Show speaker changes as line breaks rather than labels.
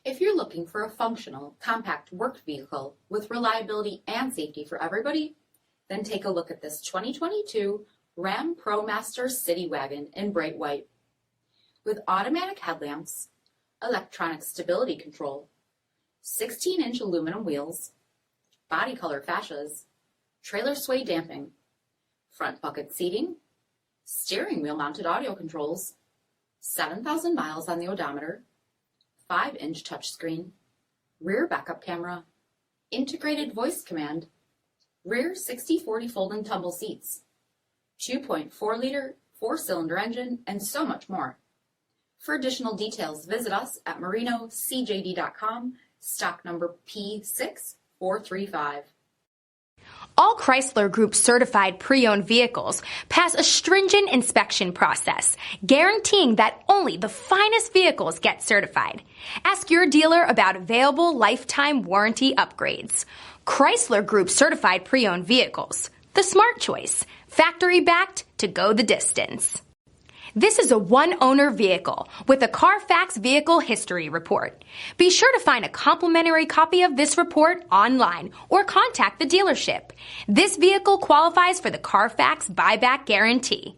If you're looking for a functional, compact work vehicle with reliability and safety for everybody, then take a look at this 2022 Ram ProMaster City Wagon in bright white. With automatic headlamps, electronic stability control, 16-inch aluminum wheels, body color fascias, trailer sway damping, front bucket seating, steering wheel mounted audio controls, 7,000 miles on the odometer, 5-inch touchscreen, rear backup camera, integrated voice command, rear 60/40 fold and tumble seats, 2.4-liter 4-cylinder engine, and so much more. For additional details, visit us at marinocjd.com, stock number P6435.
All Chrysler Group certified pre-owned vehicles pass a stringent inspection process, guaranteeing that only the finest vehicles get certified. Ask your dealer about available lifetime warranty upgrades. Chrysler Group certified pre-owned vehicles, the smart choice, factory backed to go the distance. This is a one-owner vehicle with a CARFAX Vehicle History Report. Be sure to find a complimentary copy of this report online or contact the dealership. This vehicle qualifies for the CARFAX buyback guarantee.